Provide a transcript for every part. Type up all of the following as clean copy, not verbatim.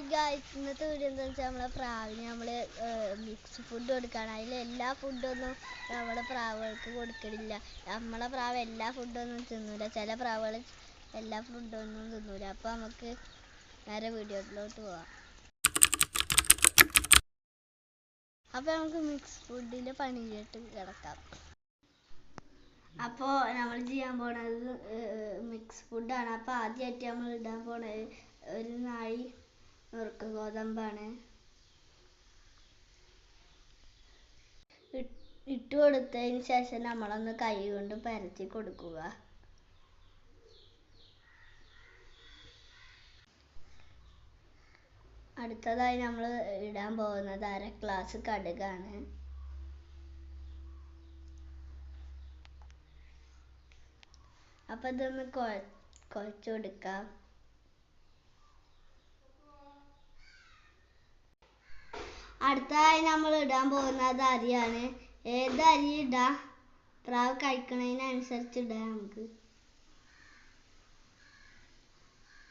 Hi guys, ഇന്നത്തെ video എന്താണെന്ന് വെച്ചാൽ നമ്മളെ പ്രാവിന് നമ്മൾ മിക്സ് ഫുഡ് കൊടുക്കുകയാണ്. അതിൽ എല്ലാ ഫുഡൊന്നും നമ്മളെ പ്രാവുകൾക്ക് കൊടുക്കണില്ല. നമ്മളെ പ്രാവ് എല്ലാ ഫുഡൊന്നും തിന്നൂല, ചില പ്രാവുകൾ എല്ലാ ഫുഡൊന്നും തിന്നൂല. അപ്പോൾ നമുക്ക് നേരെ വീഡിയോയിലോട്ട് പോവാം. അപ്പോൾ നമുക്ക് മിക്സ് ഫുഡിൻ്റെ പണിയിലോട്ട് കിടക്കാം. അപ്പോൾ നമ്മൾ ചെയ്യാൻ പോണത് മിക്സ് ഫുഡാണ്. അപ്പോൾ ആദ്യമായിട്ട് നമ്മൾ ഇടാൻ പോണത് ഒരു നാഴി നുറുക്ക് ഗോതമ്പാണ്. ഇട്ട് കൊടുത്തതിന് ശേഷം നമ്മളൊന്ന് കൈ കൊണ്ട് പരത്തി കൊടുക്കുക. അടുത്തതായി നമ്മൾ ഇടാൻ പോകുന്നത് 1/2 ഗ്ലാസ് കടുകാണ്. അപ്പം ഇതൊന്ന് കുഴച്ച് കൊടുക്കാം. അടുത്തതായി നമ്മൾ ഇടാൻ പോകുന്നത് അരിയാണ്. ഏത് അരി ഇടാം, പ്രാവ് കഴിക്കണതിനനുസരിച്ച് ഇടാം നമുക്ക്.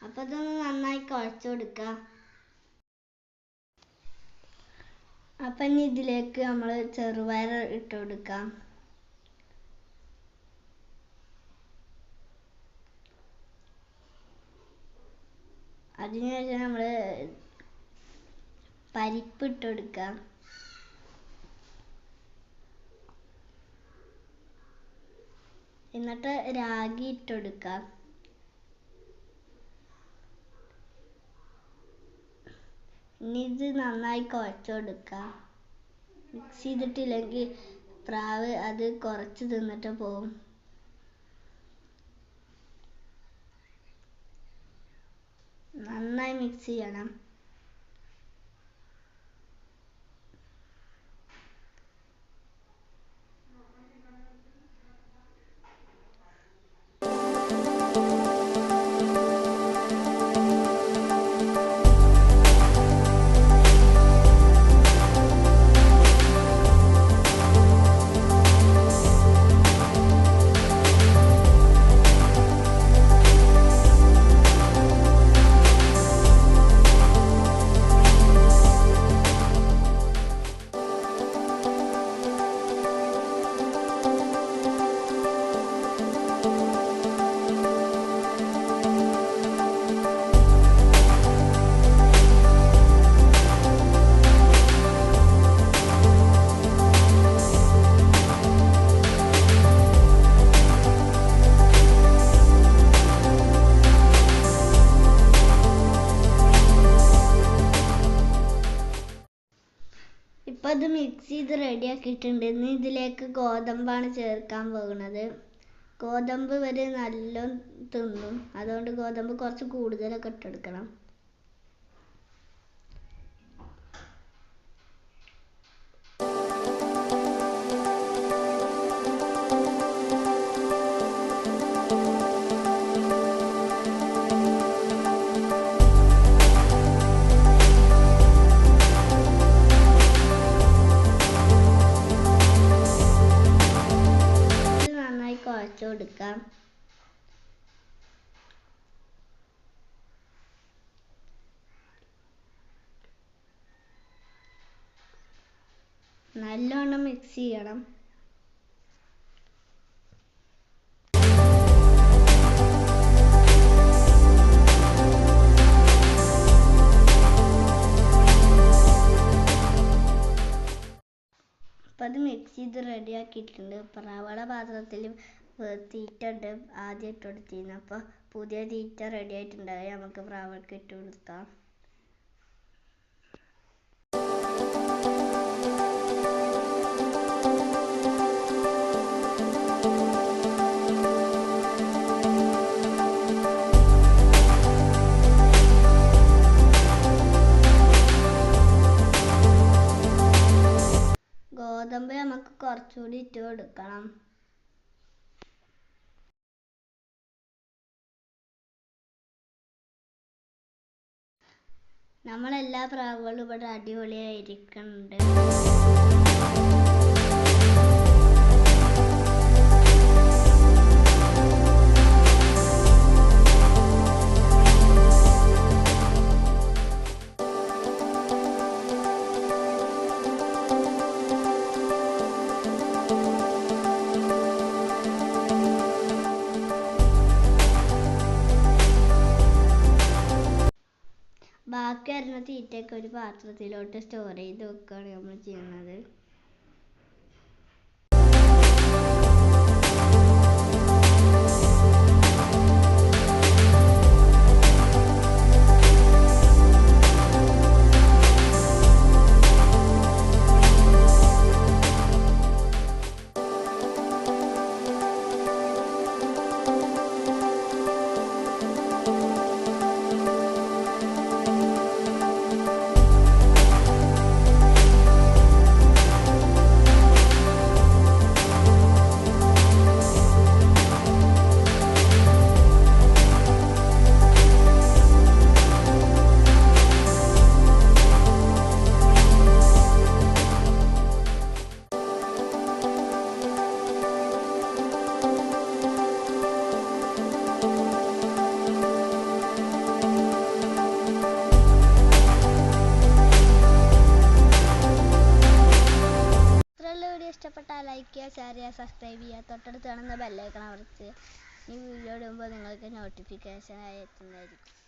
അപ്പം ഇതൊന്ന് നന്നായി കുഴച്ച് കൊടുക്കാം. അപ്പം ഇനി ഇതിലേക്ക് നമ്മൾ ചെറുപയർ ഇട്ട് കൊടുക്കാം. അതിനുശേഷം നമ്മൾ പരിപ്പ് ഇട്ട് കൊടുക്കാം. എന്നിട്ട് രാഗി ഇട്ട് കൊടുക്കാം. ഇനി ഇത് നന്നായി കുഴച്ച് കൊടുക്കാം. മിക്സ് ചെയ്തിട്ടില്ലെങ്കിൽ പ്രാവ് അത് കുറച്ച് തിന്നിട്ട് പോകും. നന്നായി മിക്സ് ചെയ്യണം. ഇപ്പം അത് മിക്സ് ചെയ്ത് റെഡിയാക്കിയിട്ടുണ്ട്. ഇനി ഇതിലേക്ക് ഗോതമ്പാണ് ചേർക്കാൻ പോകുന്നത്. ഗോതമ്പ് ഇവർ നല്ല തിന്നും, അതുകൊണ്ട് ഗോതമ്പ് കുറച്ച് കൂടുതലൊക്കെ ഇട്ടെടുക്കണം. കുഴച്ച് കൊടുക്കാം. നല്ലോണം മിക്സ് ചെയ്യണം. അപ്പം അത് മിക്സ് ചെയ്ത് റെഡിയാക്കിയിട്ടുണ്ട്. പ്രാവള പാത്രത്തിൽ തീറ്റ ഉണ്ട്, ആദ്യം ഇട്ട് കൊടുത്തിരുന്നു. അപ്പോൾ പുതിയ തീറ്റ റെഡി ആയിട്ടുണ്ടായി, നമുക്ക് പ്രാവൾക്ക് ഇട്ട് കൊടുക്കാം. ഗോതമ്പ് നമുക്ക് കുറച്ചുകൂടി ഇട്ട് കൊടുക്കണം. നമ്മളെല്ലാ പ്രാവുകളും ഇവിടെ അടിപൊളിയായിരിക്കുന്നുണ്ട്. ബാക്കി വരുന്ന തീറ്റയൊക്കെ ഒരു പാത്രത്തിലോട്ട് സ്റ്റോർ ചെയ്ത് വെക്കുകയാണ് നമ്മൾ ചെയ്യുന്നത്. ഇഷ്ടപ്പെട്ടാൽ ലൈക്ക് ചെയ്യുക, ഷെയർ ചെയ്യുക, സബ്സ്ക്രൈബ് ചെയ്യുക, തൊട്ടടുത്ത് കാണുന്ന ബെല്ലൈക്കൺ അമർത്തുക. ഈ വീഡിയോ ഇടുമ്പോൾ നിങ്ങൾക്ക് നോട്ടിഫിക്കേഷൻ ആയി എത്തുന്നതായിരിക്കും.